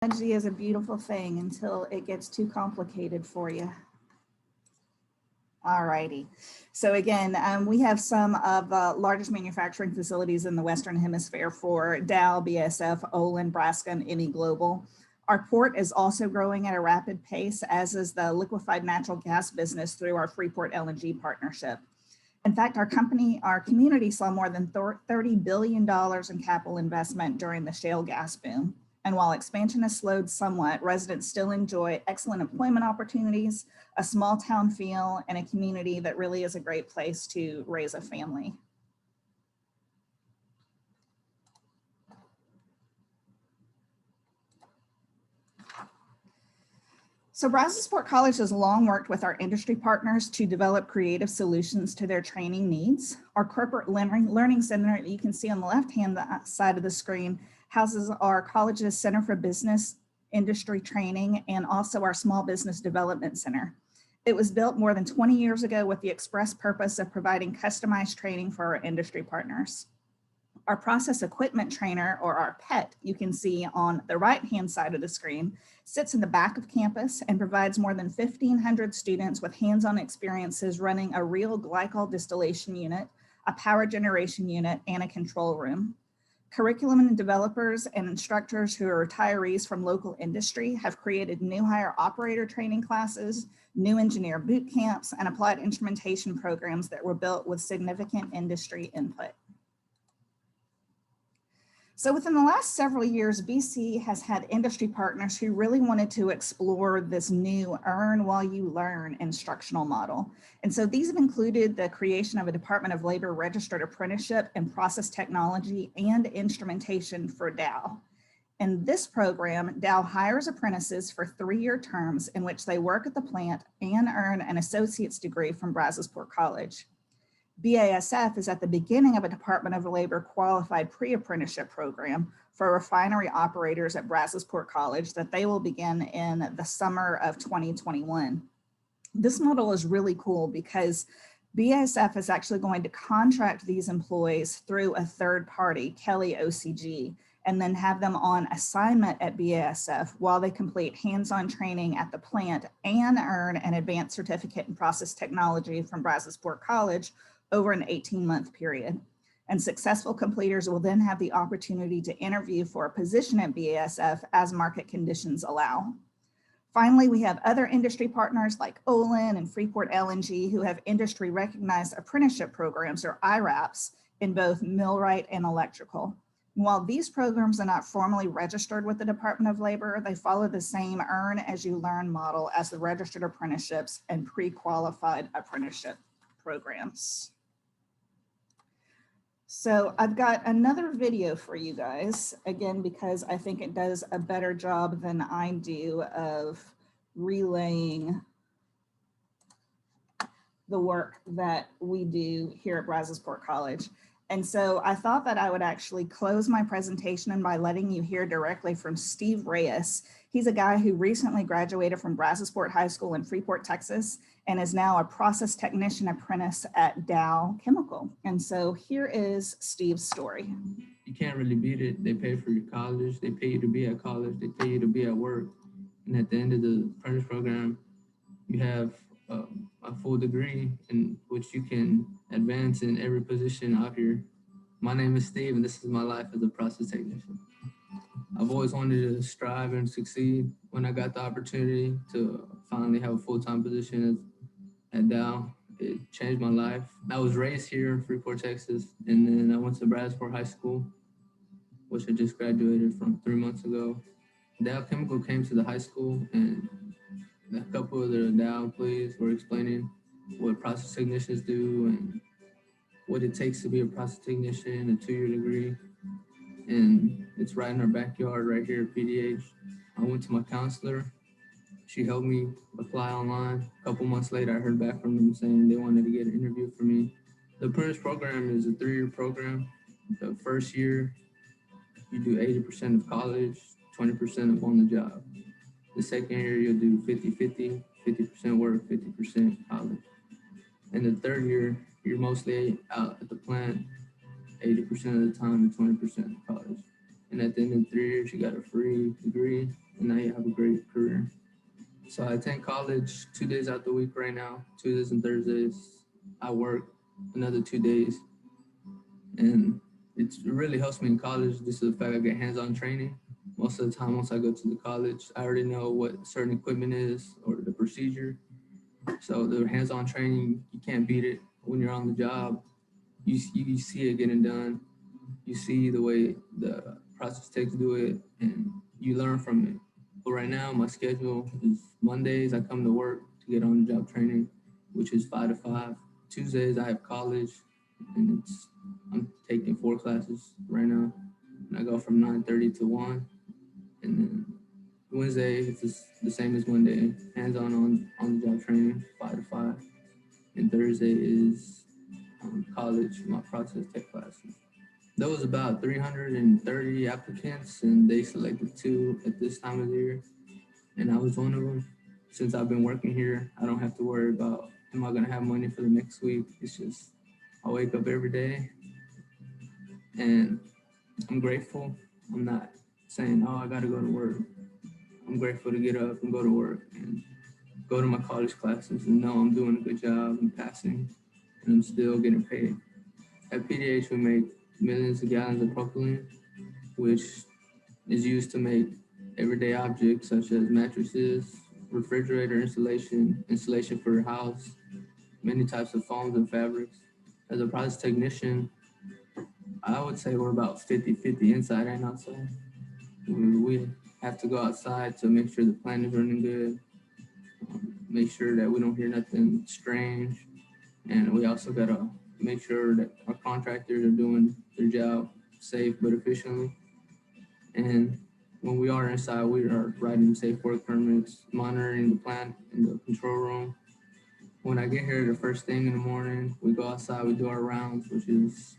Technology is a beautiful thing until it gets too complicated for you. All righty. So again, we have some of the largest manufacturing facilities in the Western Hemisphere for Dow, BASF, Olin, Braskem, and Eni Global. Our port is also growing at a rapid pace, as is the liquefied natural gas business through our Freeport LNG partnership. In fact, our community saw more than $30 billion in capital investment during the shale gas boom. And while expansion has slowed somewhat, residents still enjoy excellent employment opportunities, a small town feel, and a community that really is a great place to raise a family. So Brazosport College has long worked with our industry partners to develop creative solutions to their training needs. Our corporate learning center, you can see on the left-hand side of the screen, houses our college's Center for Business Industry Training and also our Small Business Development Center. It was built more than 20 years ago with the express purpose of providing customized training for our industry partners. Our process equipment trainer, or our PET, you can see on the right-hand side of the screen, sits in the back of campus and provides more than 1,500 students with hands-on experiences running a real glycol distillation unit, a power generation unit, and a control room. Curriculum and developers and instructors who are retirees from local industry have created new hire operator training classes, new engineer boot camps, and applied instrumentation programs that were built with significant industry input. So within the last several years, BC has had industry partners who really wanted to explore this new earn while you learn instructional model. And so these have included the creation of a Department of Labor registered apprenticeship in process technology and instrumentation for Dow. In this program, Dow hires apprentices for 3-year terms in which they work at the plant and earn an associate's degree from Brazosport College. BASF is at the beginning of a Department of Labor qualified pre-apprenticeship program for refinery operators at Brazosport College that they will begin in the summer of 2021. This model is really cool because BASF is actually going to contract these employees through a third party, Kelly OCG, and then have them on assignment at BASF while they complete hands-on training at the plant and earn an advanced certificate in process technology from Brazosport College over an 18-month period. And successful completers will then have the opportunity to interview for a position at BASF as market conditions allow. Finally, we have other industry partners like Olin and Freeport LNG who have industry recognized apprenticeship programs, or IRAPs, in both millwright and electrical. And while these programs are not formally registered with the Department of Labor, they follow the same earn as you learn model as the registered apprenticeships and pre-qualified apprenticeship programs. So I've got another video for you guys, again, because I think it does a better job than I do of relaying the work that we do here at Brazosport College. And so I thought that I would actually close my presentation by letting you hear directly from Steve Reyes. He's a guy who recently graduated from Brazosport High School in Freeport, Texas, and is now a process technician apprentice at Dow Chemical. And so here is Steve's story. You can't really beat it. They pay for your college. They pay you to be at college. They pay you to be at work. And at the end of the apprentice program, you have a full degree in which you can advance in every position out here. My name is Steve, and this is my life as a process technician. I've always wanted to strive and succeed. When I got the opportunity to finally have a full-time position at Dow, it changed my life. I was raised here in Freeport, Texas, and then I went to Brazosport High School, which I just graduated from 3 months ago. Dow Chemical came to the high school, and a couple of the Dow employees were explaining what process technicians do and what it takes to be a process technician, a 2-year degree. And it's right in our backyard right here at PDH. I went to my counselor. She helped me apply online. A couple months later, I heard back from them saying they wanted to get an interview for me. The apprentice program is a 3-year program. The first year, you do 80% of college, 20% of on the job. The second year, you'll do 50-50, 50% work, 50% college. And the third year, you're mostly out at the plant 80% of the time and 20% of college. And at the end of 3 years, you got a free degree and now you have a great career. So I attend college 2 days out the week right now, Tuesdays and Thursdays. I work another 2 days, and it really helps me in college. Just the fact I get hands-on training. Most of the time, once I go to the college, I already know what certain equipment is or the procedure. So the hands-on training, you can't beat it when you're on the job. You see it getting done. You see the way the process takes to do it, and you learn from it. But right now, my schedule is Mondays I come to work to get on the job training, which is 5 to 5. Tuesdays I have college, and I'm taking 4 classes right now, and I go from 9:30 to 1. And then Wednesday it's just the same as Monday, hands-on on the job training, 5 to 5. And Thursday is college, my process tech classes. There was about 330 applicants, and they selected 2 at this time of the year, and I was one of them. Since I've been working here, I don't have to worry about am I gonna have money for the next week. It's just I wake up every day, and I'm grateful. I'm not saying, oh, I gotta go to work. I'm grateful to get up and go to work and go to my college classes and know I'm doing a good job and passing, and I'm still getting paid. At PDH, we make millions of gallons of propylene, which is used to make everyday objects such as mattresses, refrigerator insulation for your house, many types of foams and fabrics. As a process technician, I would say we're about 50-50 inside and outside. We have to go outside to make sure the plant is running good, make sure that we don't hear nothing strange, and we also gotta make sure that our contractors are doing their job safe but efficiently. And when we are inside, we are writing safe work permits, monitoring the plant in the control room. When I get here the first thing in the morning, we go outside, we do our rounds, which is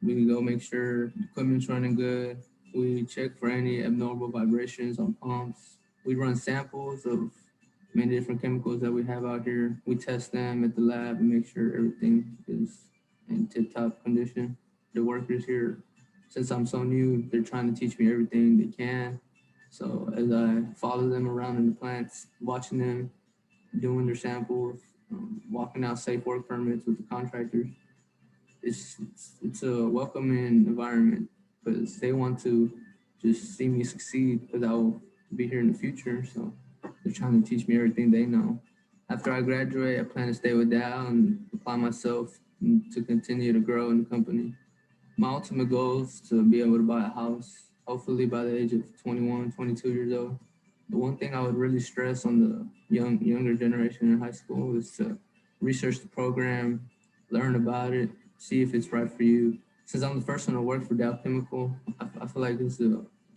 we go make sure the equipment's running good. We check for any abnormal vibrations on pumps. We run samples of many different chemicals that we have out here. We test them at the lab and make sure everything is in tip-top condition. The workers here, since I'm so new, they're trying to teach me everything they can. So as I follow them around in the plants, watching them doing their samples, walking out safe work permits with the contractors, it's a welcoming environment because they want to just see me succeed because I will be here in the future. So they're trying to teach me everything they know. After I graduate, I plan to stay with Dow and apply myself to continue to grow in the company. My ultimate goal is to be able to buy a house, hopefully by the age of 21, 22 years old. The one thing I would really stress on the younger generation in high school is to research the program, learn about it, see if it's right for you. Since I'm the first one to work for Dow Chemical, I feel like it's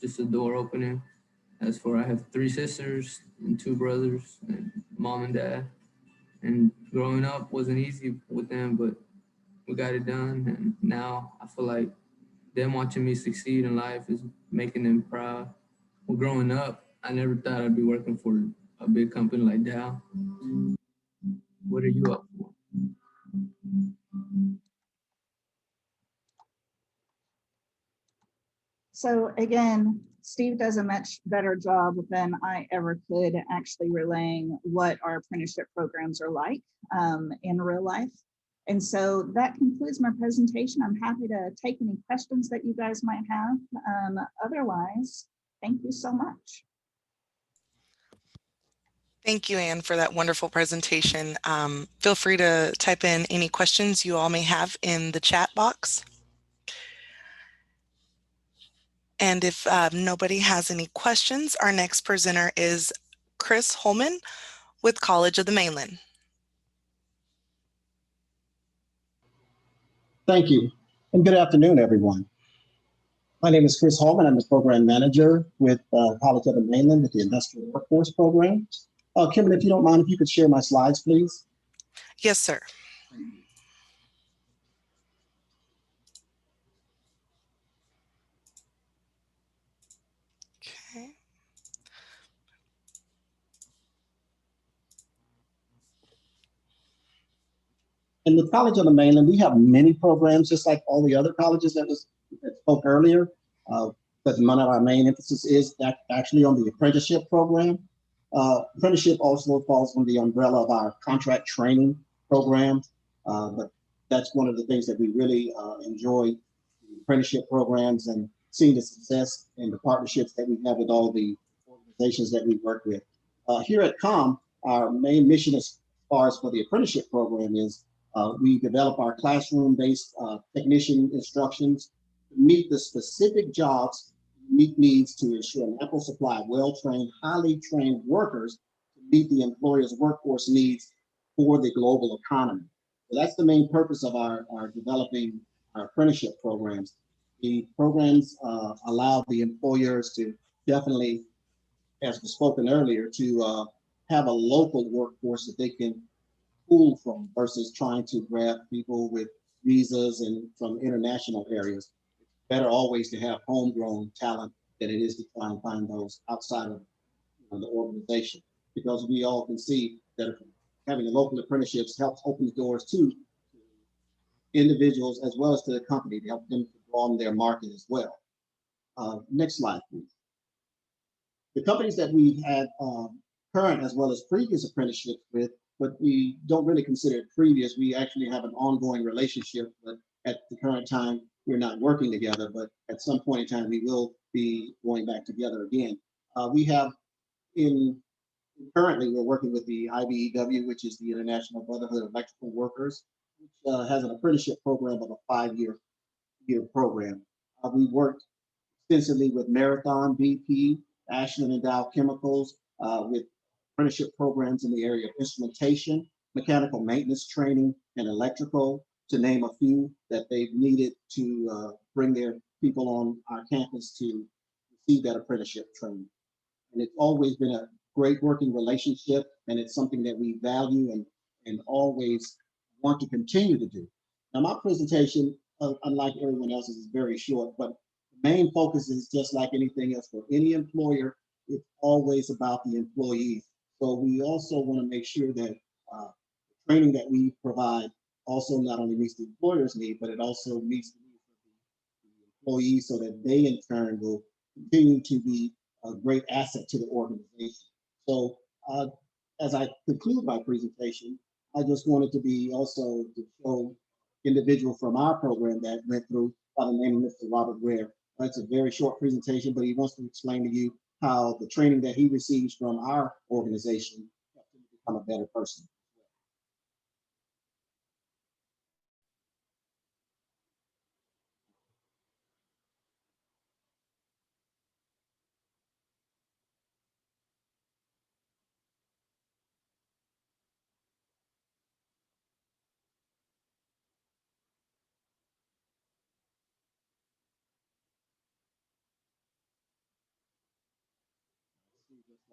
just a door opening. As for I have 3 sisters and 2 brothers and mom and dad. And growing up wasn't easy with them, but we got it done. And now I feel like them watching me succeed in life is making them proud. Well, growing up, I never thought I'd be working for a big company like Dow. What are you up for? So again, Steve does a much better job than I ever could actually relaying what our apprenticeship programs are like in real life. And so that concludes my presentation. I'm happy to take any questions that you guys might have. Otherwise, thank you so much. Thank you, Anne, for that wonderful presentation. Feel free to type in any questions you all may have in the chat box. And if nobody has any questions, our next presenter is Chris Holman with College of the Mainland. Thank you, and good afternoon, everyone. My name is Chris Holman. I'm the program manager with College of the Mainland with the Industrial Workforce Program. Kimberly, if you don't mind, if you could share my slides, please. Yes, sir. Okay. In the College of the Mainland, we have many programs, just like all the other colleges that spoke earlier. But but one of our main emphasis is that actually on the apprenticeship program. Apprenticeship also falls under the umbrella of our contract training program, but that's one of the things that we really enjoy, the apprenticeship programs and seeing the success and the partnerships that we have with all the organizations that we work with. Here at COM, our main mission as far as for the apprenticeship program is we develop our classroom-based technician instructions to meet the specific jobs, unique needs to ensure an ample supply of well-trained, highly trained workers to meet the employer's workforce needs for the global economy. So that's the main purpose of our developing our apprenticeship programs. The programs allow the employers to definitely, as was spoken earlier, to have a local workforce that they can pull from versus trying to grab people with visas and from international areas. It's better always to have homegrown talent than it is to try and find those outside of the organization, because we all can see that having a local apprenticeships helps open the doors to individuals as well as to the company to help them to broaden their market as well. Next slide, please. The companies that we've had current as well as previous apprenticeships with, but we don't really consider it previous. We actually have an ongoing relationship, but at the current time, we're not working together, but at some point in time, we will be going back together again. We have currently, we're working with the IBEW, which is the International Brotherhood of Electrical Workers, which has an apprenticeship program of a 5-year program. We worked extensively with Marathon, BP, Ashland and Dow Chemicals, with apprenticeship programs in the area of instrumentation, mechanical maintenance training, and electrical, to name a few that they've needed to bring their people on our campus to receive that apprenticeship training. And it's always been a great working relationship, and it's something that we value and always want to continue to do. Now, my presentation, unlike everyone else's, is very short, but the main focus is just like anything else for any employer, it's always about the employees. So we also want to make sure that the training that we provide also not only meets the employer's need, but it also meets the needs of the employees, so that they in turn will continue to be a great asset to the organization. So as I conclude my presentation, I just wanted to be also to show individual from our program that went through by the name of Mr. Robert Ware. It's a very short presentation, but he wants to explain to you how the training that he receives from our organization helped him become a better person.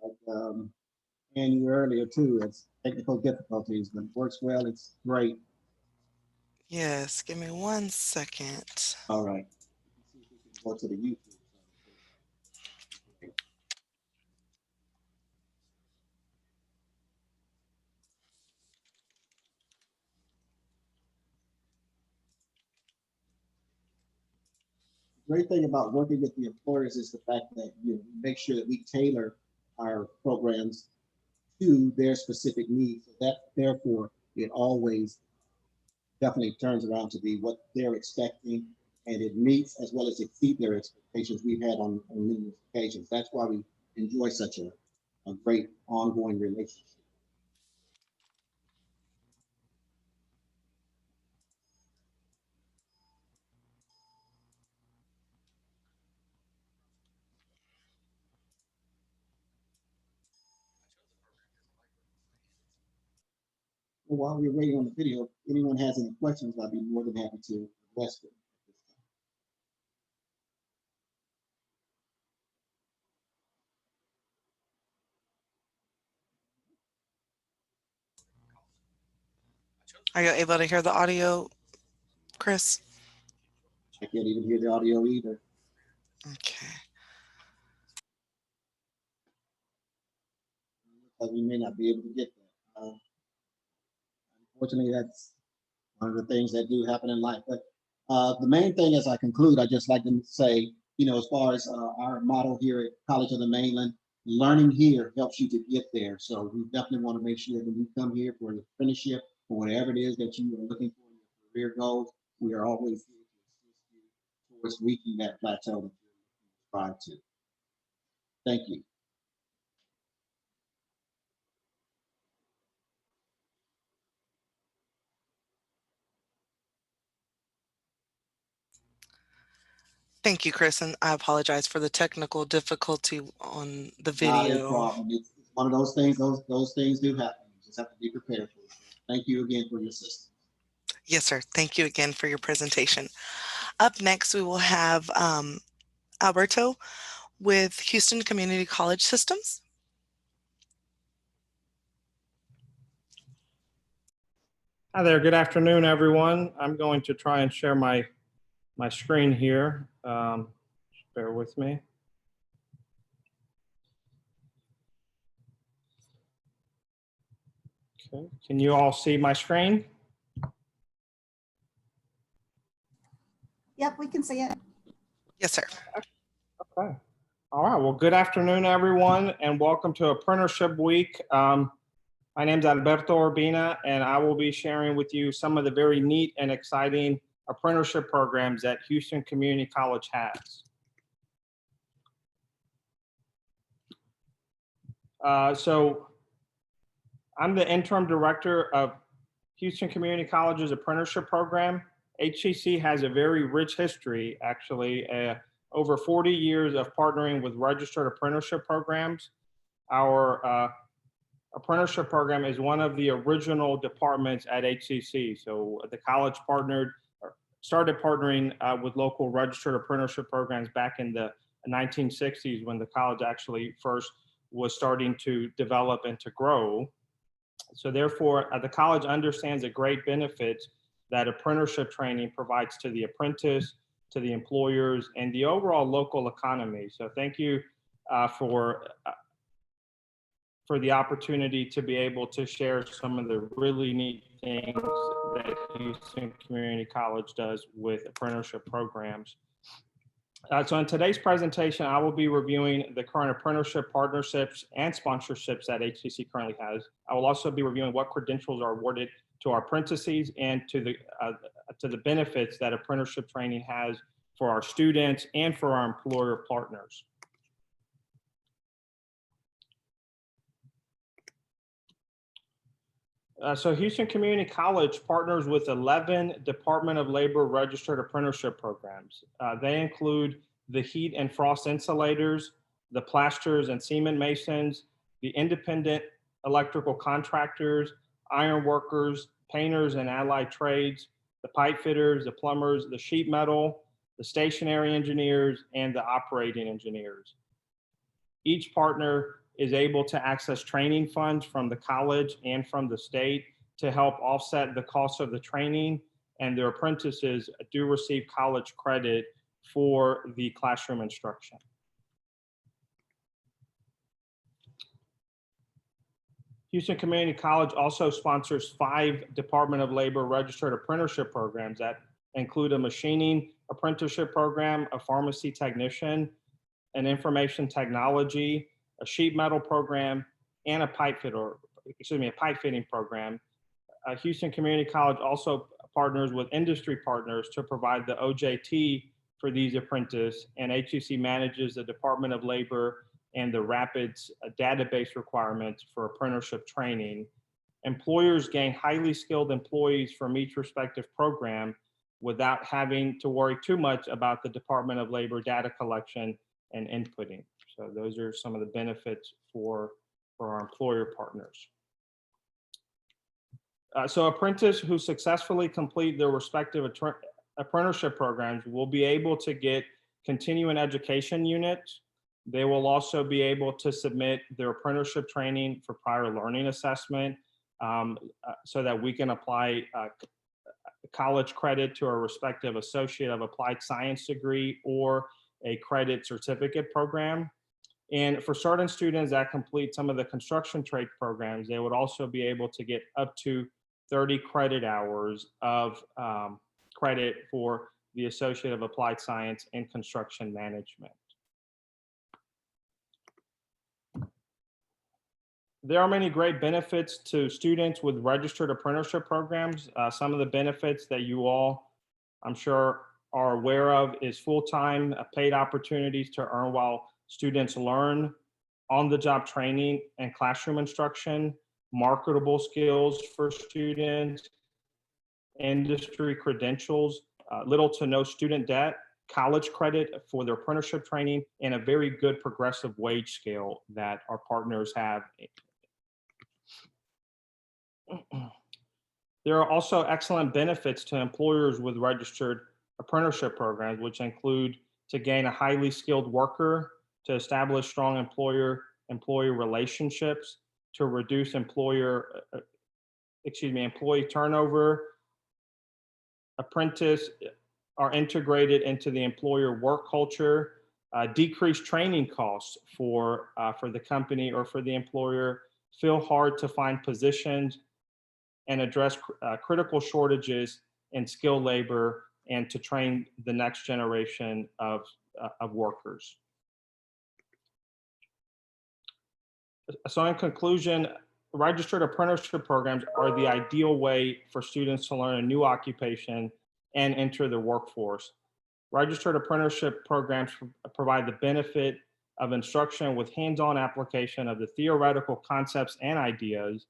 Like and you earlier too, it's technical difficulties, but it works well. It's great. Yes, give me 1 second. All right. See if we can go to the YouTube. Great thing about working with the employers is the fact that we make sure that we tailor our programs to their specific needs. So that therefore it always definitely turns around to be what they're expecting, and it meets as well as exceed their expectations we've had on numerous occasions. That's why we enjoy such a great ongoing relationship. Well, while we're waiting on the video, if anyone has any questions, I'd be more than happy to address them. Are you able to hear the audio, Chris? I can't even hear the audio either. Okay. We may not be able to get that. Unfortunately, that's one of the things that do happen in life. But the main thing as I conclude, I just like to say as far as our motto here at College of the Mainland, learning here helps you to get there. So we definitely want to make sure that when you come here for an apprenticeship or whatever it is that you are looking for in your career goals, we are always here to assist you towards reaching that plateau that you're trying to. Thank you. Thank you, Chris, and I apologize for the technical difficulty on the Not a video. problem. It's one of those things. Those things do happen. You just have to be prepared for it. Thank you again for your assistance. Yes, sir. Thank you again for your presentation. Up next, we will have Alberto with Houston Community College Systems. Hi there, good afternoon, everyone. I'm going to try and share my screen here. Just bear with me. Okay, can you all see my screen? Yep, we can see it. Yes, sir. Okay. All right, well, good afternoon, everyone, and welcome to Apprenticeship Week. My name is Alberto Urbina, and I will be sharing with you some of the very neat and exciting apprenticeship programs that Houston Community College has. So I'm the interim director of Houston Community College's apprenticeship program. HCC has a very rich history, actually, over 40 years of partnering with registered apprenticeship programs. Our apprenticeship program is one of the original departments at HCC. So the college started partnering with local registered apprenticeship programs back in the 1960s when the college actually first was starting to develop and to grow. So therefore, the college understands the great benefits that apprenticeship training provides to the apprentice, to the employers, and the overall local economy. So thank you for the opportunity to be able to share some of the really neat things that Houston Community College does with apprenticeship programs. So in today's presentation, I will be reviewing the current apprenticeship partnerships and sponsorships that HCC currently has. I will also be reviewing what credentials are awarded to our apprentices and to the benefits that apprenticeship training has for our students and for our employer partners. So Houston Community College partners with 11 Department of Labor registered apprenticeship programs. They include the heat and frost insulators, the plasters and cement masons, the independent electrical contractors, iron workers, painters and allied trades, the pipe fitters, the plumbers, the sheet metal, the stationary engineers, and the operating engineers. Each partner is able to access training funds from the college and from the state to help offset the cost of the training, and their apprentices do receive college credit for the classroom instruction. Houston Community College also sponsors 5 Department of Labor registered apprenticeship programs that include a machining apprenticeship program, a pharmacy technician, an information technology, a sheet metal program, and a pipe fitting program. Houston Community College also partners with industry partners to provide the OJT for these apprentices, and HCC manages the Department of Labor and the RAPIDS database requirements for apprenticeship training. Employers gain highly skilled employees from each respective program without having to worry too much about the Department of Labor data collection and inputting. So those are some of the benefits for our employer partners. So apprentices who successfully complete their respective apprenticeship programs will be able to get continuing education units. They will also be able to submit their apprenticeship training for prior learning assessment so that we can apply college credit to a respective Associate of Applied Science degree or a credit certificate program. And for certain students that complete some of the construction trade programs, they would also be able to get up to 30 credit hours of credit for the Associate of Applied Science in Construction Management. There are many great benefits to students with registered apprenticeship programs. Some of the benefits that you all, I'm sure, are aware of is full-time paid opportunities to earn while students learn, on-the-job training and classroom instruction, marketable skills for students, industry credentials, little to no student debt, college credit for their apprenticeship training, and a very good progressive wage scale that our partners have. There are also excellent benefits to employers with registered apprenticeship programs, which include to gain a highly skilled worker, to establish strong employee relationships, to reduce employee turnover. Apprentices are integrated into the employer work culture, decrease training costs for the company or for the employer, fill hard to find positions, and address critical shortages in skilled labor, and to train the next generation of workers. So in conclusion, registered apprenticeship programs are the ideal way for students to learn a new occupation and enter the workforce. Registered apprenticeship programs provide the benefit of instruction with hands-on application of the theoretical concepts and ideas.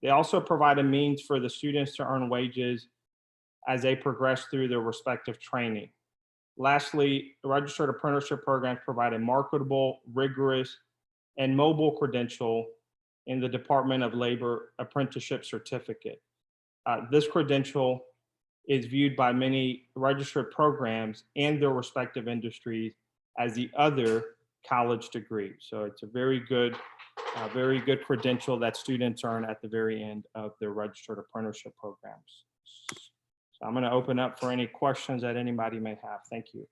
They also provide a means for the students to earn wages as they progress through their respective training. Lastly, the registered apprenticeship programs provide a marketable, rigorous, and mobile credential in the Department of Labor Apprenticeship Certificate. This credential is viewed by many registered programs and their respective industries as the other college degree. So it's a very good credential that students earn at the very end of their registered apprenticeship programs. So I'm going to open up for any questions that anybody may have. Thank you.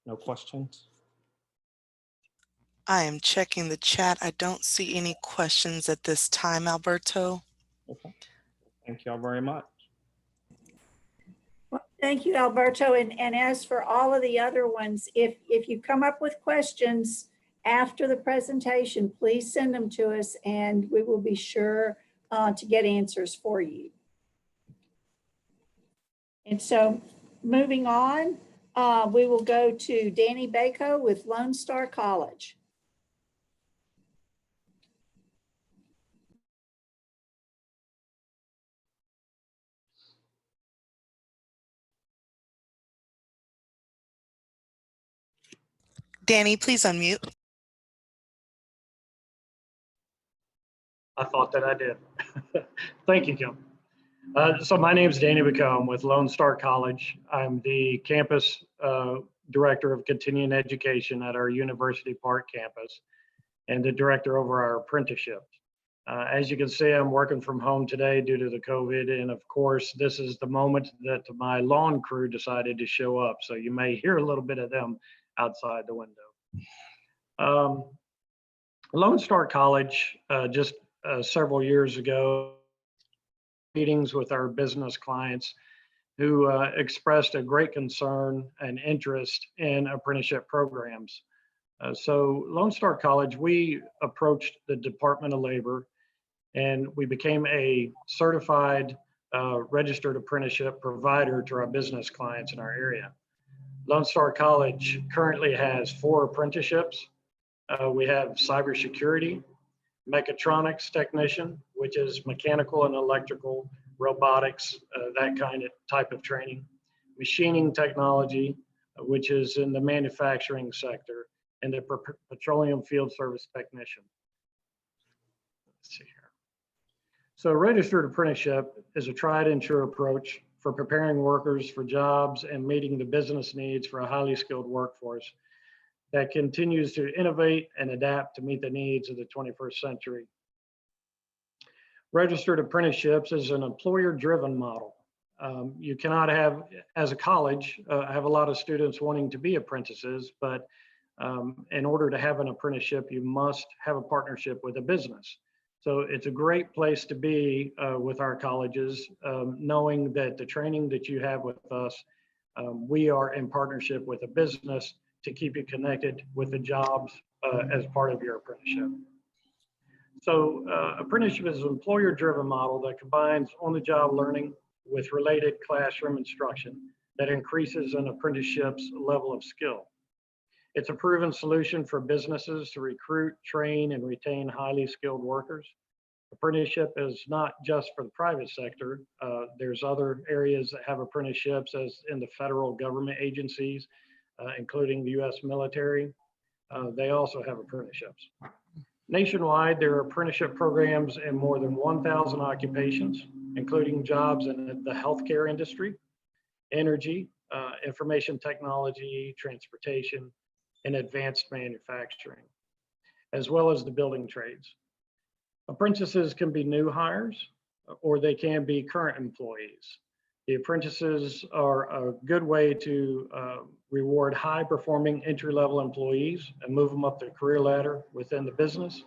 No questions? I am checking the chat. I don't see any questions at this time, Alberto. Okay. Thank you all very much. Well, thank you, Alberto. And as for all of the other ones, if you come up with questions after the presentation, please send them to us and we will be sure to get answers for you. And so moving on, we will go to Danny Bako with Lone Star College. Danny, please unmute. I thought that I did. Thank you, Kim. So my name is Danny Bacombe with Lone Star College. I'm the campus director of continuing education at our University Park campus and the director over our apprenticeships. As you can see, I'm working from home today due to the COVID. And of course, this is the moment that my lawn crew decided to show up. So you may hear a little bit of them outside the window. Lone Star College, just several years ago, meetings with our business clients who expressed a great concern and interest in apprenticeship programs. So Lone Star College, we approached the Department of Labor and we became a certified registered apprenticeship provider to our business clients in our area. Lone Star College currently has 4 apprenticeships. We have cybersecurity, mechatronics technician, which is mechanical and electrical, robotics, that kind of type of training, machining technology, which is in the manufacturing sector, and the petroleum field service technician. Let's see here. So a registered apprenticeship is a tried and true approach for preparing workers for jobs and meeting the business needs for a highly skilled workforce that continues to innovate and adapt to meet the needs of the 21st century. Registered apprenticeships is an employer-driven model You cannot have, as a college, I have a lot of students wanting to be apprentices, but in order to have an apprenticeship, you must have a partnership with a business. So it's a great place to be with our colleges, knowing that the training that you have with us, we are in partnership with a business to keep you connected with the jobs as part of your apprenticeship. So apprenticeship is an employer-driven model that combines on-the-job learning with related classroom instruction that increases an apprenticeship's level of skill. It's a proven solution for businesses to recruit, train, and retain highly skilled workers. Apprenticeship is not just for the private sector. There's other areas that have apprenticeships, as in the federal government agencies, including the U.S. military. They also have apprenticeships. Nationwide, there are apprenticeship programs in more than 1,000 occupations, including jobs in the healthcare industry, energy, information technology, transportation, and advanced manufacturing, as well as the building trades. Apprentices can be new hires, or they can be current employees. The apprentices are a good way to reward high-performing entry-level employees and move them up the career ladder within the business.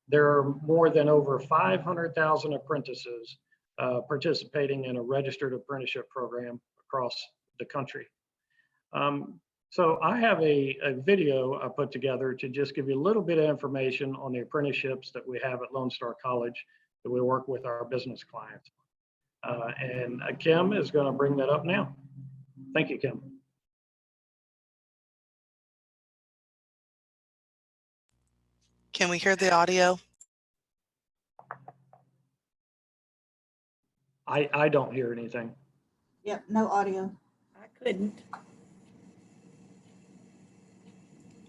There are more than over 500,000 apprentices participating in a registered apprenticeship program across the country. So I have a video I put together to just give you a little bit of information on the apprenticeships that we have at Lone Star College that we work with our business clients. And Kim is going to bring that up now. Thank you, Kim. Can we hear the audio? I don't hear anything. Yep, no audio. I couldn't.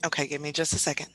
Okay, give me just a second.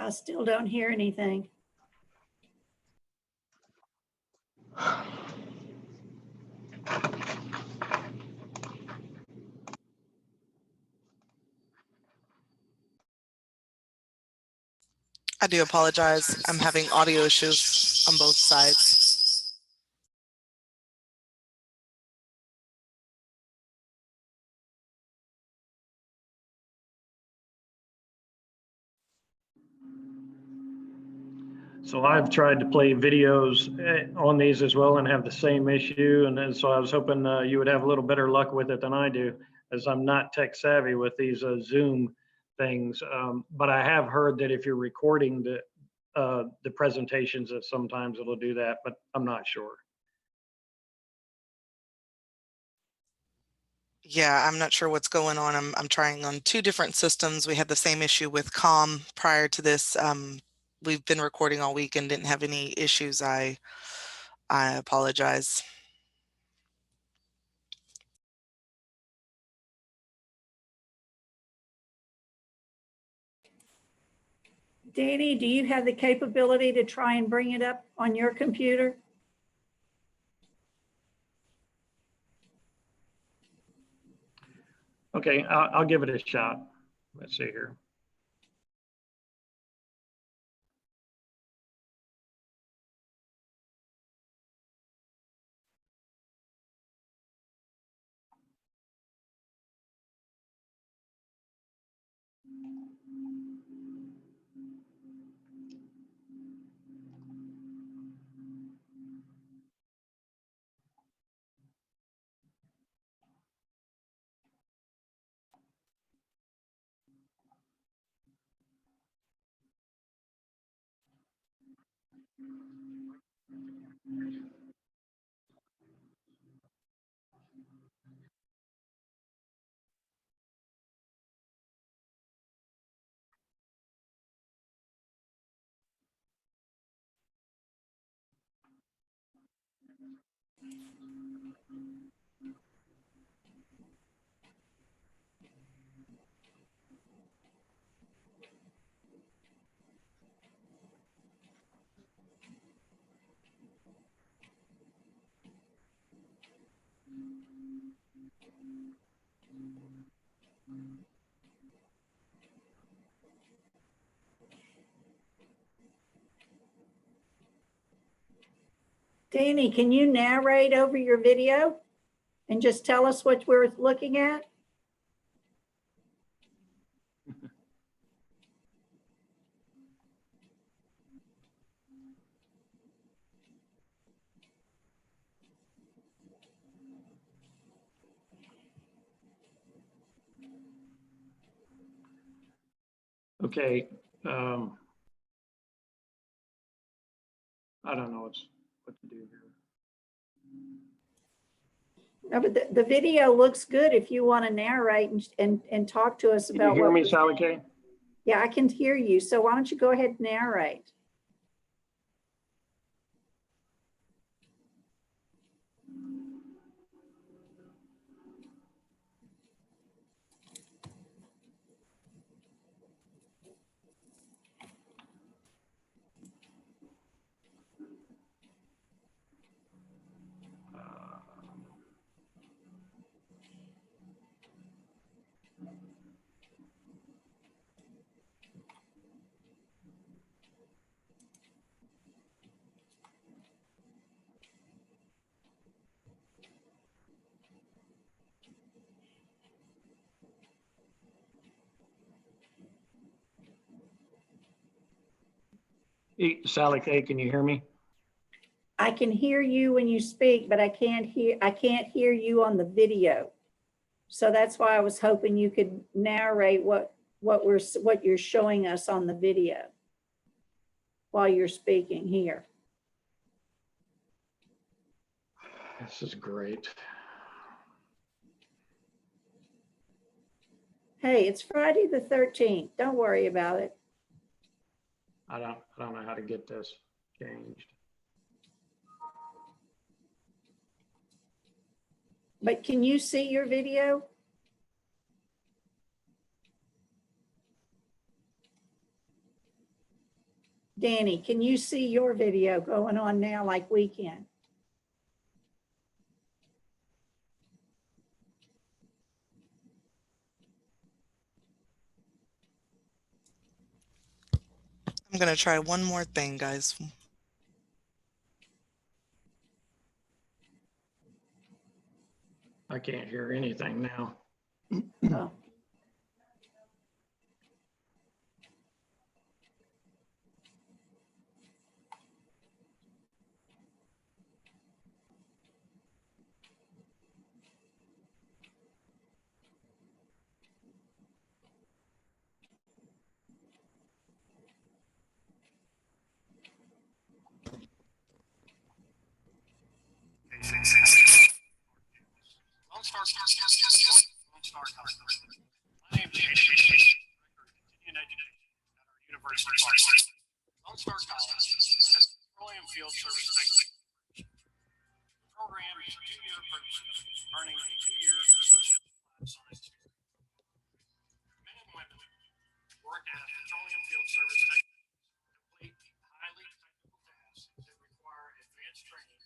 I still don't hear anything. I do apologize. I'm having audio issues on both sides. So I've tried to play videos on these as well and have the same issue. And then so I was hoping you would have a little better luck with it than I do, as I'm not tech savvy with these Zoom things. But I have heard that if you're recording the presentations, that sometimes it'll do that, but I'm not sure. Yeah, I'm not sure what's going on. I'm trying on two different systems. We had the same issue with COM prior to this. We've been recording all week and didn't have any issues. I apologize. Danny, do you have the capability to try and bring it up on your computer? Okay, I'll give it a shot. Let's see here. Danny, can you narrate over your video and just tell us what we're looking at? Okay. I don't know what to do here. No, but the video looks good if you want to narrate and talk to us Can you about hear what me, we're Sally saying. Kay? Yeah, I can hear you. So why don't you go ahead and narrate? Hey, Sally Kay, can you hear me? I can hear you when you speak, but I can't hear you on the video. So that's why I was hoping you could narrate what you're showing us on the video while you're speaking here. This is great. Hey, it's Friday the 13th. Don't worry about it. I don't know how to get this changed. But can you see your video? Danny, can you see your video going on now like we can? I'm going to try one more thing, guys. I can't hear anything now. Oh. My name is Director of Continuing Education at our University of Florida. Lone Star College has petroleum field service technician. The program is a 2-year apprenticeship, earning a 2-year associate applied science degree. Men and women work as petroleum field service technicians, complete highly technical tasks that require advanced training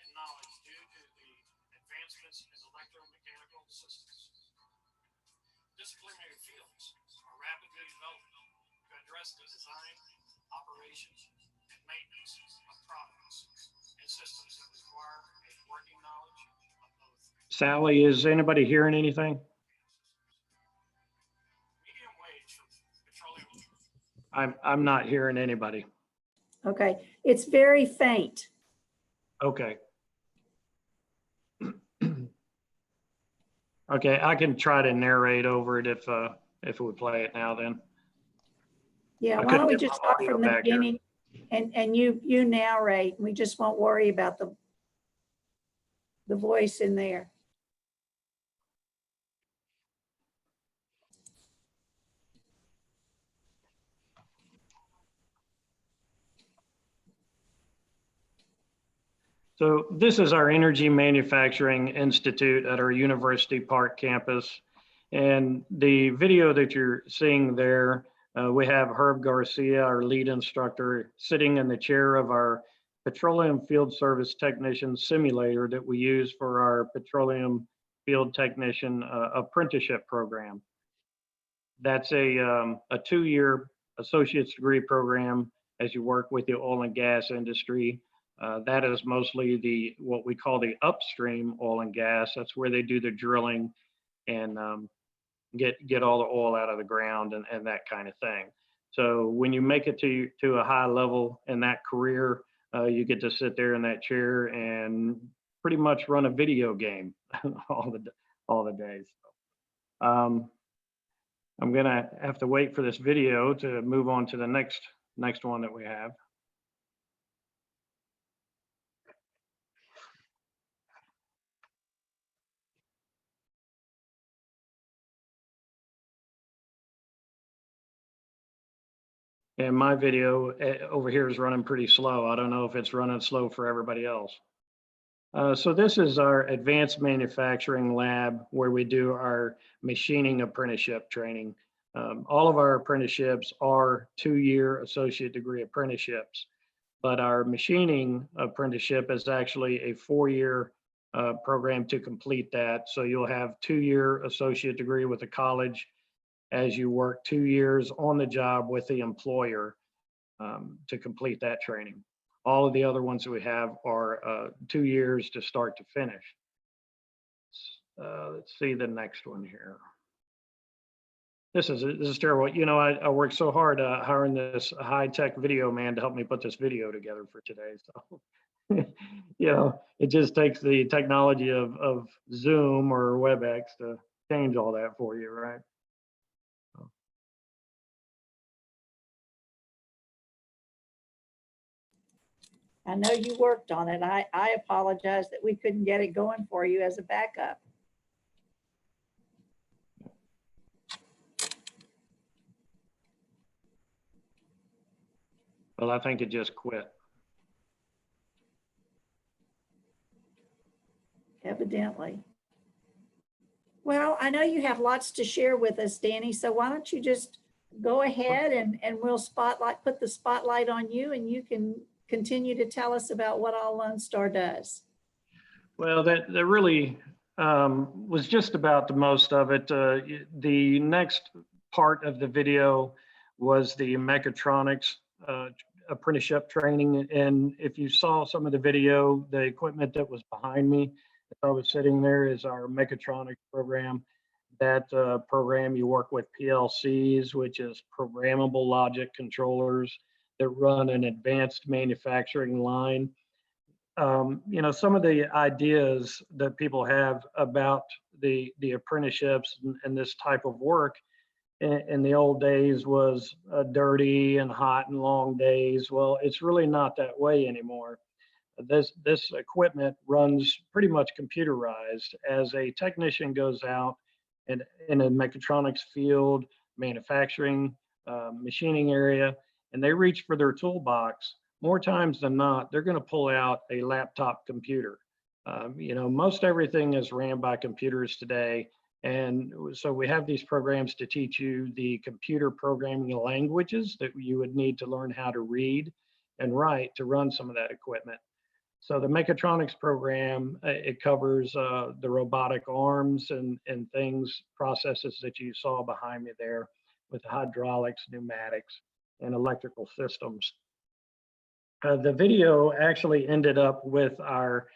and knowledge due to the advancements in electromechanical systems. Disciplinary fields are rapidly developing to address the design, operations, and maintenance of products and systems that require a working knowledge of both. Sally, is anybody hearing anything? Medium wage for petroleum. I'm not hearing anybody. Okay, it's very faint. Okay. Okay, I can try to narrate over it if it would play it now then. Yeah, I why don't we couldn't get just my start audio from the back here. beginning? And you narrate. We just won't worry about the voice in there. So this is our Energy Manufacturing Institute at our University Park campus. And the video that you're seeing there, we have Herb Garcia, our lead instructor, sitting in the chair of our Petroleum Field Service Technician Simulator that we use for our Petroleum Field Technician Apprenticeship program. That's a 2-year associate's degree program as you work with the oil and gas industry. That is mostly what we call the upstream oil and gas. That's where they do the drilling and get all the oil out of the ground and that kind of thing. So when you make it to a high level in that career, you get to sit there in that chair and pretty much run a video game all the days. I'm gonna have to wait for this video to move on to the next one that we have. And my video over here is running pretty slow. I don't know if it's running slow for everybody else. So this is our advanced manufacturing lab where we do our machining apprenticeship training. All of our apprenticeships are 2-year associate degree apprenticeships, but our machining apprenticeship is actually a 4-year program to complete that. So you'll have 2-year associate degree with a college as you work 2 years on the job with the employer to complete that training. All of the other ones that we have are 2 years to start to finish. Let's see the next one here. This is terrible. You know, I worked so hard hiring this high-tech video man to help me put this video together for today. So, you know, it just takes the technology of Zoom or WebEx to change all that for you, right? I know you worked on it. I apologize that we couldn't get it going for you as a backup. Well, I think it just quit. Evidently. Well, I know you have lots to share with us, Danny, so why don't you just go ahead and we'll put the spotlight on you, and you can continue to tell us about what all Lone Star does. Well, that really was just about the most of it. The next part of the video was the mechatronics apprenticeship training. And if you saw some of the video, the equipment that was behind me, as I was sitting there, is our mechatronics program. That program, you work with PLCs, which is programmable logic controllers that run an advanced manufacturing line. You know, some of the ideas that people have about the apprenticeships and this type of work in the old days was dirty and hot and long days. Well, it's really not that way anymore. This equipment runs pretty much computerized. As a technician goes out and in a mechatronics field, manufacturing, machining area, and they reach for their toolbox, more times than not, they're going to pull out a laptop computer. You know, most everything is ran by computers today. And so we have these programs to teach you the computer programming languages that you would need to learn how to read and write to run some of that equipment. So the mechatronics program, it covers the robotic arms and things, processes that you saw behind me there with hydraulics, pneumatics, and electrical systems. The video actually ended up with our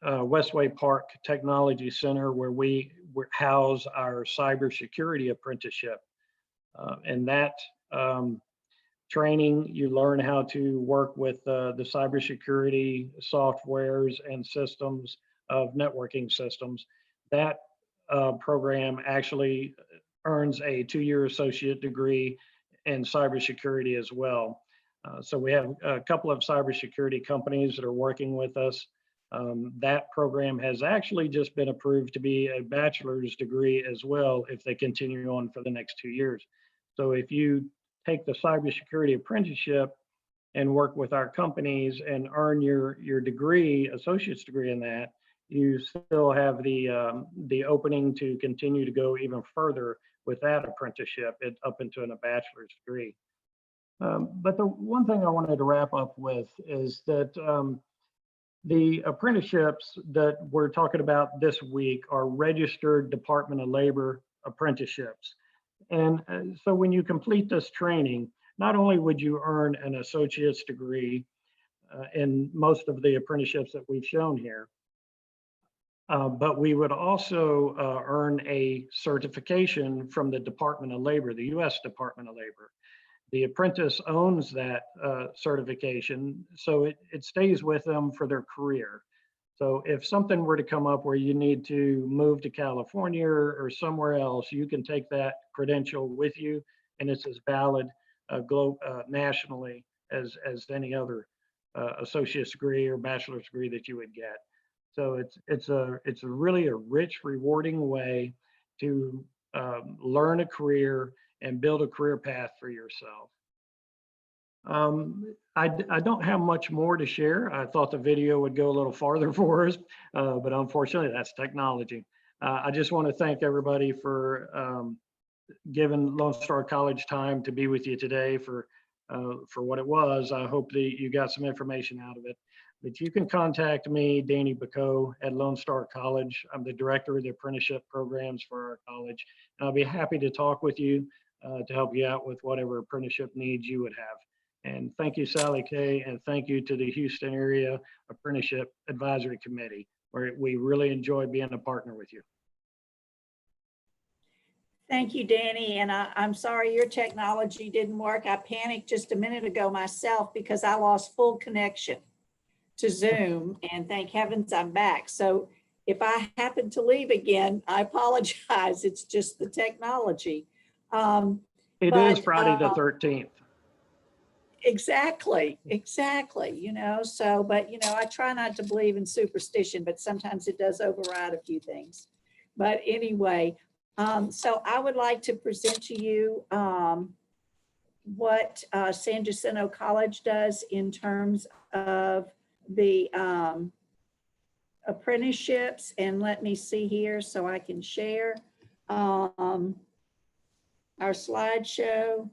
Westway Park Technology Center, where we house our cybersecurity apprenticeship. And that training, you learn how to work with the cybersecurity softwares and systems of networking systems. That program actually earns a 2-year associate degree in cybersecurity as well. So we have a couple of cybersecurity companies that are working with us. That program has actually just been approved to be a bachelor's degree as well if they continue on for the next 2 years. So if you take the cybersecurity apprenticeship and work with our companies and earn your degree, associate's degree in that, you still have the opening to continue to go even further with that apprenticeship up into a bachelor's degree. But the one thing I wanted to wrap up with is that the apprenticeships that we're talking about this week are registered Department of Labor apprenticeships. And so when you complete this training, not only would you earn an associate's degree in most of the apprenticeships that we've shown here, but we would also earn a certification from the Department of Labor, the US Department of Labor. The apprentice owns that certification, so it stays with them for their career. So if something were to come up where you need to move to California or somewhere else, you can take that credential with you, and it's as valid nationally as any other associate's degree or bachelor's degree that you would get. So it's really a rich, rewarding way to learn a career and build a career path for yourself. I don't have much more to share. I thought the video would go a little farther for us, but unfortunately that's technology. I just want to thank everybody for giving Lone Star College time to be with you today for what it was. I hope that you got some information out of it. But you can contact me, Danny Bacot, at Lone Star College. I'm the director of the apprenticeship programs for our college, and I'll be happy to talk with you to help you out with whatever apprenticeship needs you would have. And thank you, Sally Kay, and thank you to the Houston Area Apprenticeship Advisory Committee, where we really enjoy being a partner with you. Thank you, Danny. And I'm sorry your technology didn't work. I panicked just a minute ago myself because I lost full connection to Zoom, and thank heavens I'm back. So if I happen to leave again, I apologize. It's just the technology. It is Friday the 13th. Exactly, you know, so, but, you know, I try not to believe in superstition, but sometimes it does override a few things. But anyway, so I would like to present to you what San Jacinto College does in terms of the apprenticeships. And let me see here so I can share our slideshow.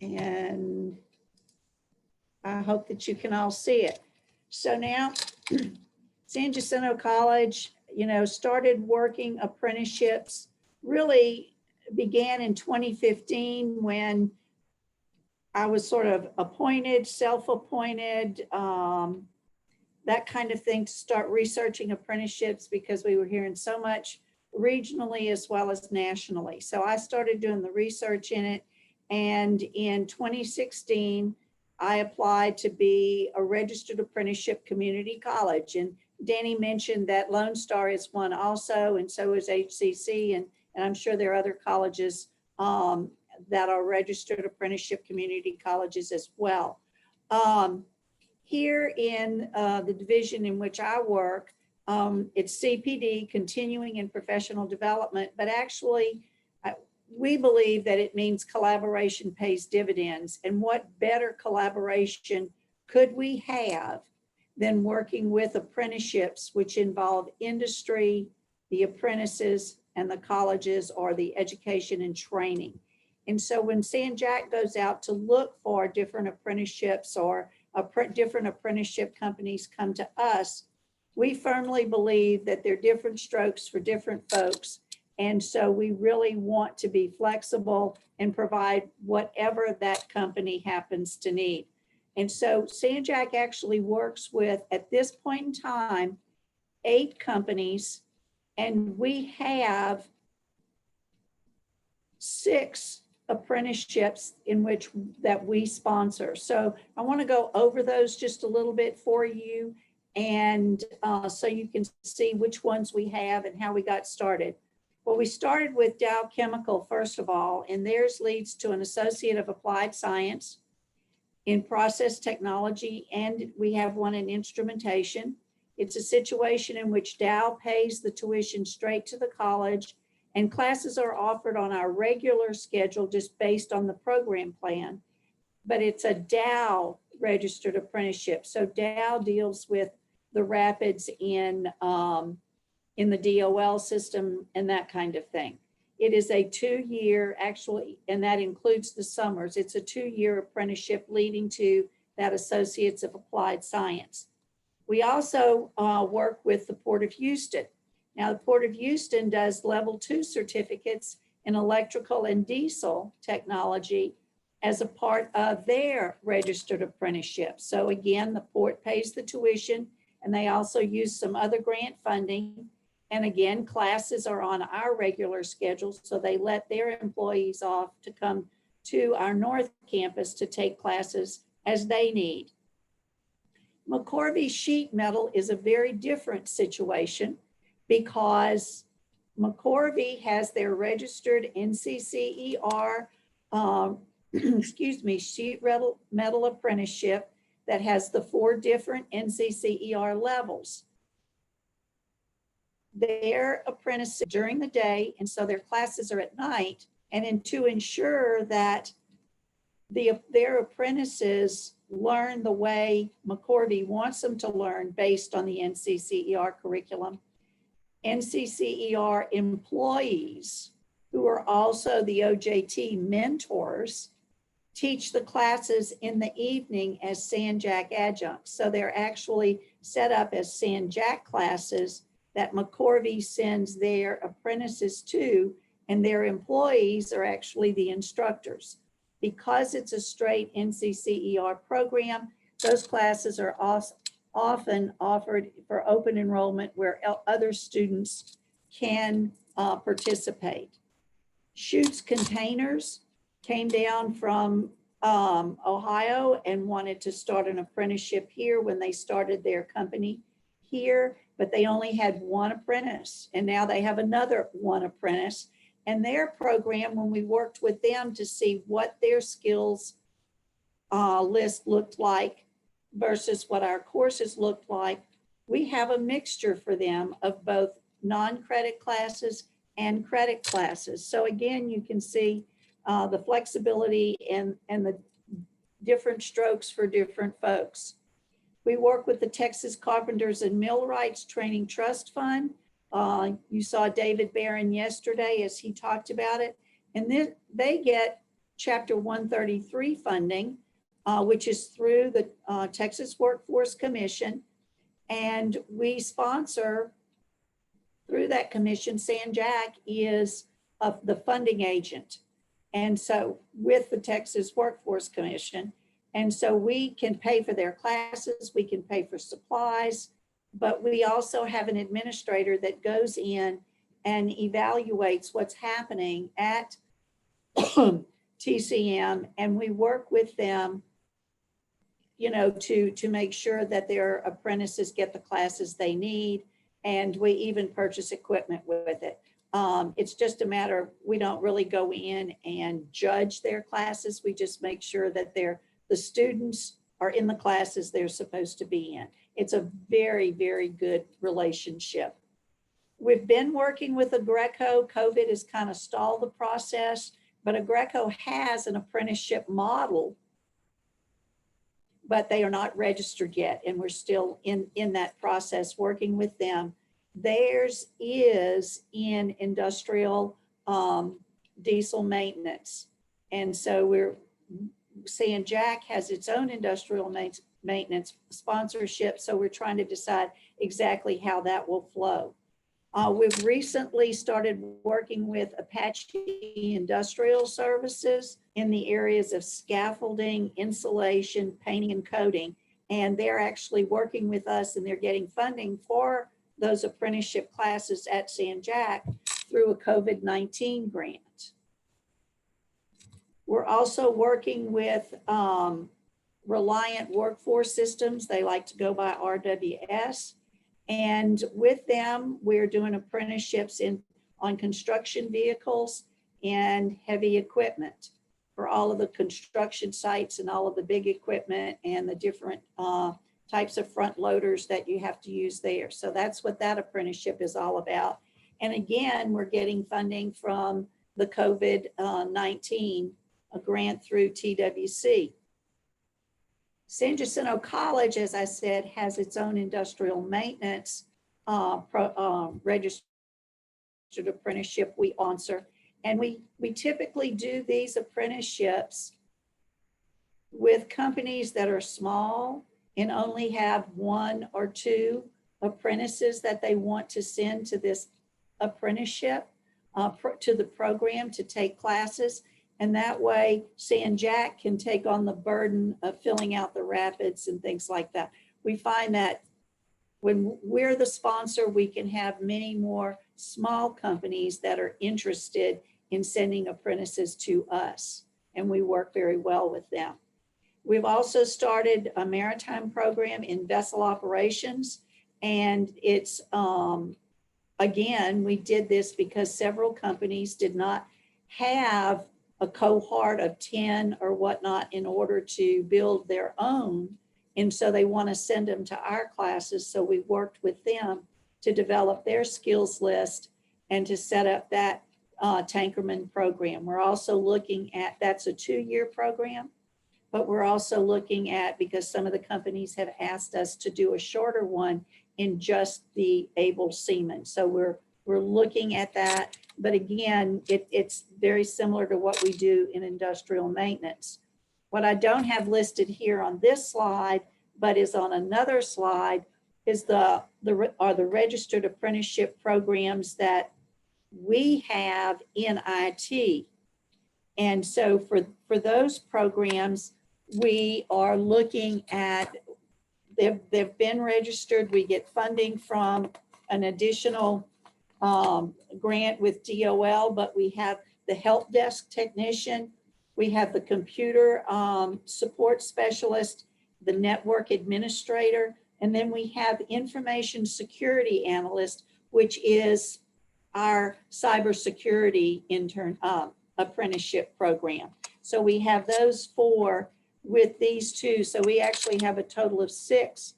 And I hope that you can all see it. So now San Jacinto College, you know, started working apprenticeships, really began in 2015 when I was sort of appointed, self-appointed, that kind of thing, to start researching apprenticeships because we were hearing so much regionally as well as nationally. So I started doing the research in it. And in 2016, I applied to be a registered apprenticeship community college. And Danny mentioned that Lone Star is one also, and so is HCC. And I'm sure there are other colleges that are registered apprenticeship community colleges as well. Here in the division in which I work, it's CPD, continuing in professional development, but actually, we believe that it means collaboration pays dividends. And what better collaboration could we have than working with apprenticeships, which involve industry, the apprentices, and the colleges, or the education and training. And so when San Jac goes out to look for different apprenticeships or different apprenticeship companies come to us, we firmly believe that they're different strokes for different folks. And so we really want to be flexible and provide whatever that company happens to need. And so San Jac actually works with, at this point in time, 8 companies, and we have 6 apprenticeships in which that we sponsor. So I want to go over those just a little bit for you, and so you can see which ones we have and how we got started. Well, we started with Dow Chemical, first of all, and theirs leads to an Associate of Applied Science. in process technology, and we have one in instrumentation. It's a situation in which Dow pays the tuition straight to the college, and classes are offered on our regular schedule just based on the program plan. But it's a Dow registered apprenticeship. So Dow deals with the rapids in the DOL system and that kind of thing. It is a 2-year actually, and that includes the summers. It's a 2-year apprenticeship leading to that Associates of Applied Science. We also work with the Port of Houston. Now, the Port of Houston does level 2 certificates in electrical and diesel technology as a part of their registered apprenticeship. So again, the port pays the tuition, and they also use some other grant funding. And again, classes are on our regular schedule, so they let their employees off to come to our North Campus to take classes as they need. McCorvey Sheet Metal is a very different situation because McCorvey has their registered NCCER sheet metal apprenticeship that has the 4 different NCCER levels. Their apprentices during the day, and so their classes are at night, and to ensure that their apprentices learn the way McCorvey wants them to learn based on the NCCER curriculum. NCCER employees, who are also the OJT mentors, teach the classes in the evening as San Jac adjuncts. So they're actually set up as San Jac classes that McCorvey sends their apprentices to, and their employees are actually the instructors. Because it's a straight NCCER program, those classes are often offered for open enrollment where other students can participate. Schutz Containers came down from Ohio and wanted to start an apprenticeship here when they started their company here, but they only had 1 apprentice, and now they have another 1 apprentice. And their program, when we worked with them to see what their skills list looked like versus what our courses looked like, we have a mixture for them of both non-credit classes and credit classes. So again, you can see the flexibility and the different strokes for different folks. We work with the Texas Carpenters and Millwrights Training Trust Fund. You saw David Barron yesterday as he talked about it. And then they get Chapter 133 funding, which is through the Texas Workforce Commission. And we sponsor through that commission. San Jac is the funding agent. And so with the Texas Workforce Commission. And so we can pay for their classes, we can pay for supplies, but we also have an administrator that goes in and evaluates what's happening at TCM, and we work with them, you know, to make sure that their apprentices get the classes they need, and we even purchase equipment with it. It's just a matter of, we don't really go in and judge their classes. We just make sure that the students are in the classes they're supposed to be in. It's a very, very good relationship. We've been working with Agreco. COVID has kind of stalled the process, but Agreco has an apprenticeship model, but they are not registered yet, and we're still in that process working with them. Theirs is in industrial diesel maintenance. And so San Jac has its own industrial maintenance sponsorship. So we're trying to decide exactly how that will flow. We've recently started working with Apache Industrial Services in the areas of scaffolding, insulation, painting, and coating. And they're actually working with us, and they're getting funding for those apprenticeship classes at San Jac through a COVID-19 grant. We're also working with Reliant Workforce Systems. They like to go by RWS. And with them, we're doing apprenticeships on construction vehicles and heavy equipment. for all of the construction sites and all of the big equipment and the different types of front loaders that you have to use there. So that's what that apprenticeship is all about. And again, we're getting funding from the COVID-19 grant through TWC. San Jacinto College, as I said, has its own industrial maintenance registered apprenticeship we sponsor. And we typically do these apprenticeships with companies that are small and only have 1 or 2 apprentices that they want to send to this apprenticeship, to the program to take classes. And that way San Jac can take on the burden of filling out the rapids and things like that. We find that when we're the sponsor, we can have many more small companies that are interested in sending apprentices to us, and we work very well with them. We've also started a maritime program in vessel operations, and it's, again, we did this because several companies did not have a cohort of 10 or whatnot in order to build their own. And so they want to send them to our classes. So we worked with them to develop their skills list and to set up that tankerman program. We're also looking at, that's a 2-year program, but we're also looking at, because some of the companies have asked us to do a shorter one in just the able seamen. So we're looking at that. But again, it's very similar to what we do in industrial maintenance. What I don't have listed here on this slide, but is on another slide, is the registered apprenticeship programs that we have in IT. And so for those programs, we are looking at, they've been registered. We get funding from an additional grant with DOL, but we have the help desk technician, we have the computer support specialist, the network administrator, and then we have information security analyst, which is our cybersecurity intern apprenticeship program. So we have those 4 with these 2. So we actually have a total of 6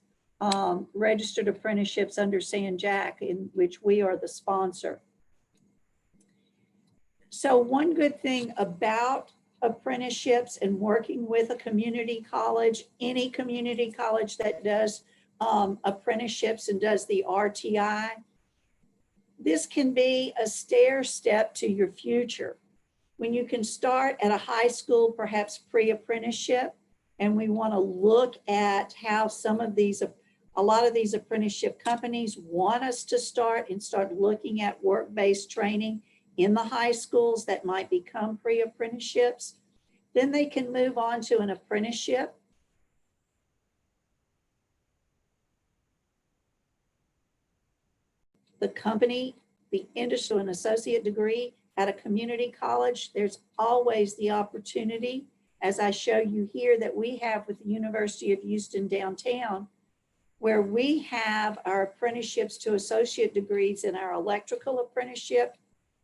registered apprenticeships under San Jac, in which we are the sponsor. So one good thing about apprenticeships and working with a community college, any community college that does apprenticeships and does the RTI, this can be a stair step to your future. When you can start at a high school, perhaps pre-apprenticeship, and we want to look at how a lot of these apprenticeship companies want us to start looking at work-based training in the high schools that might become pre-apprenticeships. Then they can move on to an apprenticeship. The company, the industry, an associate degree at a community college, there's always the opportunity, as I show you here, that we have with the University of Houston downtown, where we have our apprenticeships to associate degrees in our electrical apprenticeship,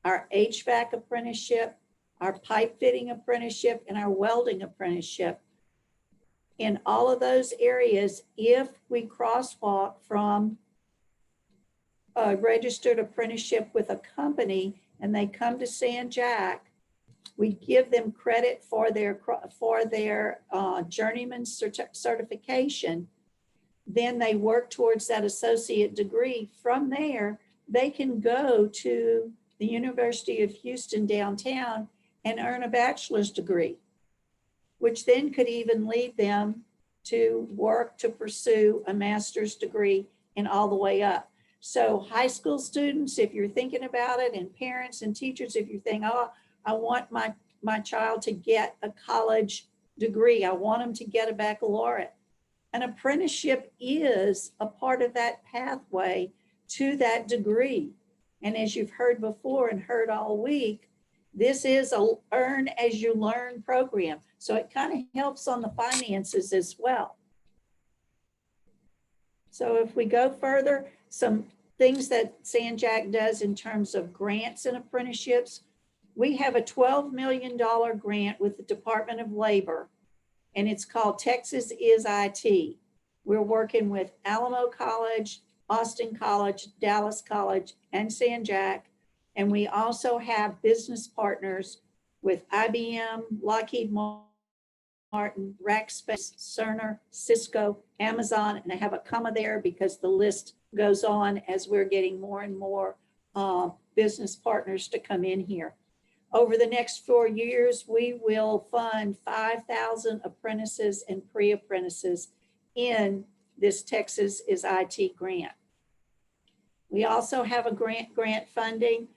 our HVAC apprenticeship, our pipe fitting apprenticeship, and our welding apprenticeship. In all of those areas, if we crosswalk from a registered apprenticeship with a company and they come to San Jac, we give them credit for their journeyman certification. Then they work towards that associate degree. From there, they can go to the University of Houston downtown and earn a bachelor's degree, which then could even lead them to work to pursue a master's degree and all the way up. So high school students, if you're thinking about it, and parents and teachers, if you think, oh, I want my child to get a college degree, I want them to get a baccalaureate. An apprenticeship is a part of that pathway to that degree. And as you've heard before and heard all week, this is a earn as you learn program. So it kind of helps on the finances as well. So if we go further, some things that San Jac does in terms of grants and apprenticeships, We have a $12 million grant with the Department of Labor, and it's called Texas is IT. We're working with Alamo College, Austin College, Dallas College, and San Jac. And we also have business partners with IBM, Lockheed Martin, Rackspace, Cerner, Cisco, Amazon, and I have a comma there because the list goes on as we're getting more and more business partners to come in here. Over the next 4 years, we will fund 5,000 apprentices and pre-apprentices in this Texas is IT grant. We also have a grant funding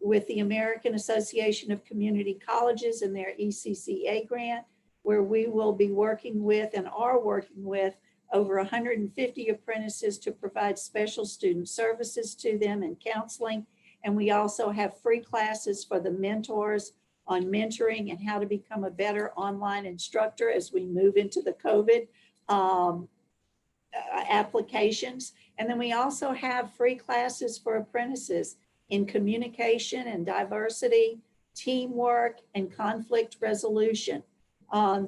with the American Association of Community Colleges and their ECCA grant, where we will be working with and are working with over 150 apprentices to provide special student services to them and counseling. And we also have free classes for the mentors on mentoring and how to become a better online instructor as we move into the COVID applications. And then we also have free classes for apprentices in communication and diversity, teamwork, and conflict resolution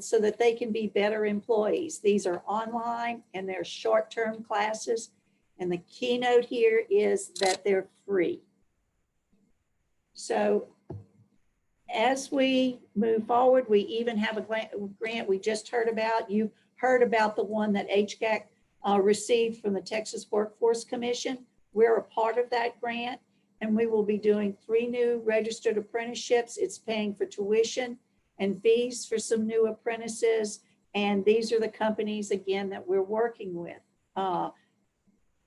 so that they can be better employees. These are online and they're short-term classes. And the keynote here is that they're free. So as we move forward, we even have a grant we just heard about. You've heard about the one that HGAC received from the Texas Workforce Commission. We're a part of that grant, and we will be doing 3 new registered apprenticeships. It's paying for tuition and fees for some new apprentices. And these are the companies, again, that we're working with.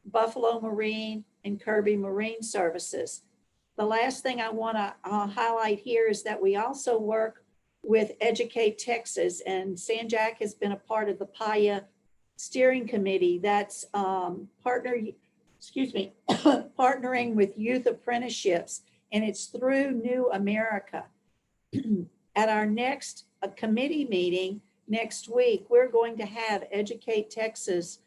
Buffalo Marine and Kirby Marine Services. The last thing I want to highlight here is that we also work with Educate Texas, and San Jac has been a part of the PIA steering committee that's partnering with youth apprenticeships, and it's through New America. At our next committee meeting next week, we're going to have Educate Texas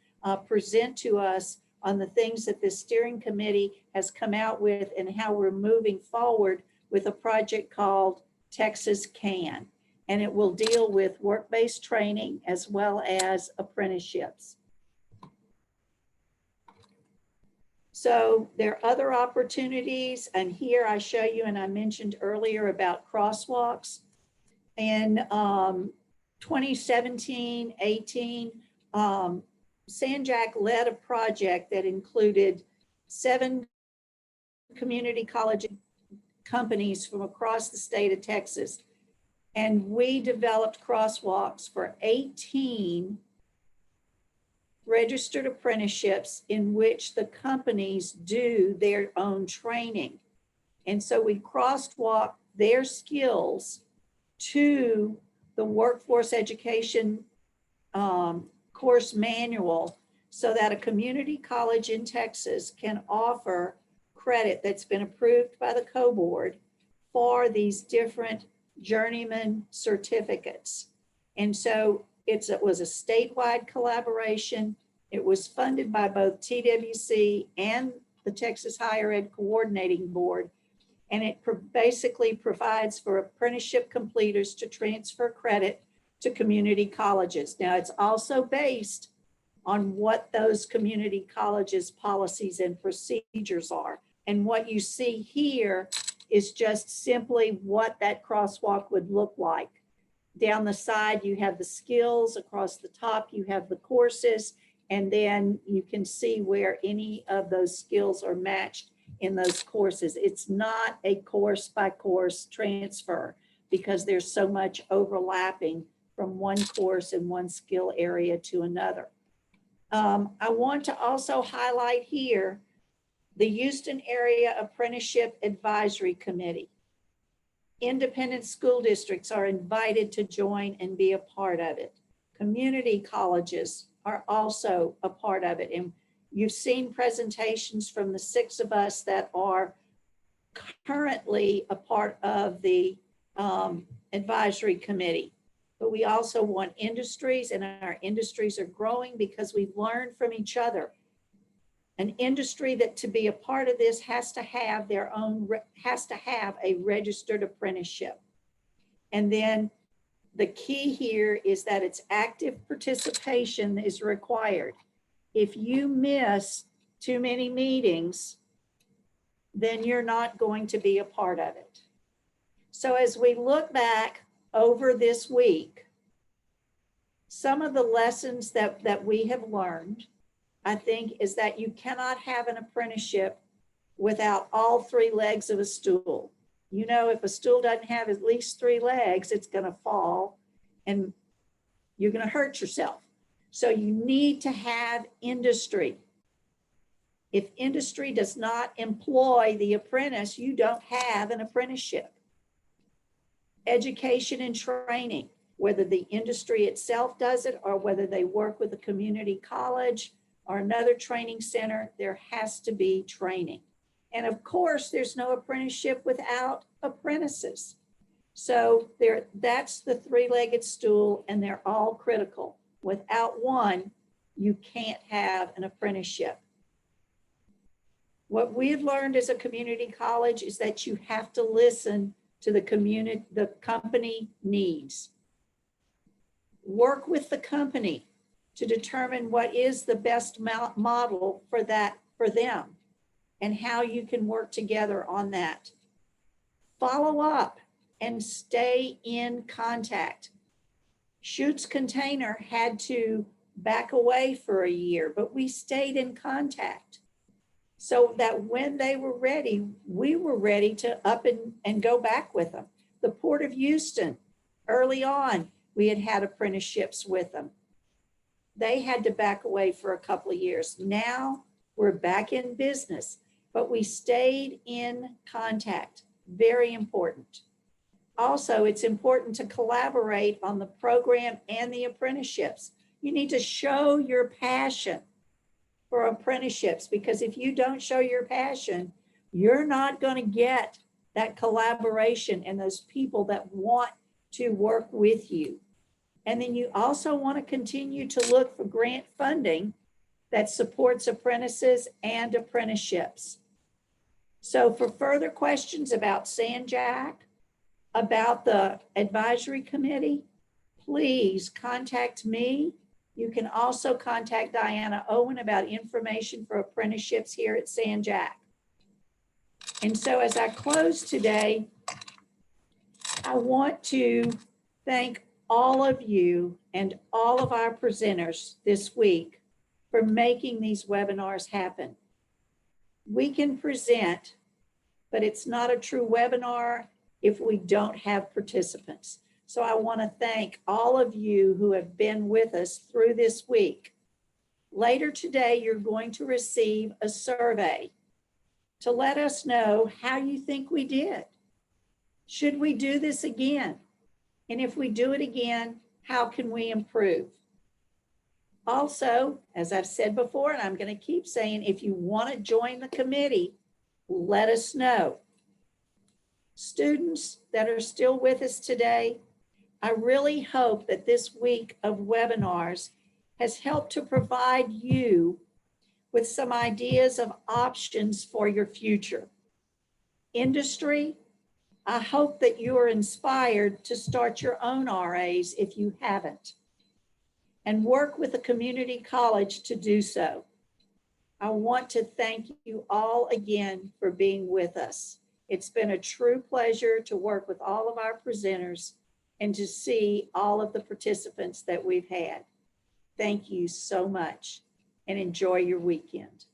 present to us on the things that this steering committee has come out with and how we're moving forward with a project called Texas Can. And it will deal with work-based training as well as apprenticeships. So there are other opportunities, and here I show you, and I mentioned earlier about crosswalks. In 2017-18, San Jac led a project that included 7 community college companies from across the state of Texas. And we developed crosswalks for 18 registered apprenticeships in which the companies do their own training. And so we crosswalk their skills to the workforce education course manual so that a community college in Texas can offer credit that's been approved by the co-board for these different journeyman certificates. And so it was a statewide collaboration. It was funded by both TWC and the Texas Higher Ed Coordinating Board. And it basically provides for apprenticeship completers to transfer credit to community colleges. Now, it's also based on what those community colleges' policies and procedures are. And what you see here is just simply what that crosswalk would look like. Down the side, you have the skills. Across the top, you have the courses. And then you can see where any of those skills are matched in those courses. It's not a course by course transfer because there's so much overlapping from one course and one skill area to another. I want to also highlight here the Houston Area Apprenticeship Advisory Committee. Independent school districts are invited to join and be a part of it. Community colleges are also a part of it. And you've seen presentations from the 6 of us that are currently a part of the advisory committee. But we also want industries, and our industries are growing because we've learned from each other. An industry that to be a part of this has to have their own, has to have a registered apprenticeship. And then the key here is that it's active participation is required. If you miss too many meetings, then you're not going to be a part of it. So as we look back over this week, some of the lessons that we have learned, I think, is that you cannot have an apprenticeship without all three legs of a stool. You know, if a stool doesn't have at least three legs, it's going to fall and you're going to hurt yourself. So you need to have industry. If industry does not employ the apprentice, you don't have an apprenticeship. Education and training, whether the industry itself does it or whether they work with a community college or another training center, there has to be training. And of course, there's no apprenticeship without apprentices. So that's the three-legged stool, and they're all critical. Without one, you can't have an apprenticeship. What we've learned as a community college is that you have to listen to the company needs. Work with the company to determine what is the best model for them and how you can work together on that. Follow up and stay in contact. Schutt's Container had to back away for a year, but we stayed in contact so that when they were ready, we were ready to up and go back with them. The Port of Houston, early on, we had apprenticeships with them. They had to back away for a couple of years. Now we're back in business, but we stayed in contact. Very important. Also, it's important to collaborate on the program and the apprenticeships. You need to show your passion for apprenticeships, because if you don't show your passion, you're not going to get that collaboration and those people that want to work with you. And then you also want to continue to look for grant funding that supports apprentices and apprenticeships. So for further questions about San Jac, about the advisory committee, please contact me. You can also contact Diana Owen about information for apprenticeships here at San Jac. And so as I close today, I want to thank all of you and all of our presenters this week for making these webinars happen. We can present, but it's not a true webinar if we don't have participants. So I want to thank all of you who have been with us through this week. Later today, you're going to receive a survey to let us know how you think we did. Should we do this again? And if we do it again, how can we improve? Also, as I've said before, and I'm going to keep saying, if you want to join the committee, let us know. Students that are still with us today, I really hope that this week of webinars has helped to provide you with some ideas of options for your future. Industry, I hope that you are inspired to start your own RAs if you haven't, and work with a community college to do so. I want to thank you all again for being with us. It's been a true pleasure to work with all of our presenters and to see all of the participants that we've had. Thank you so much and enjoy your weekend.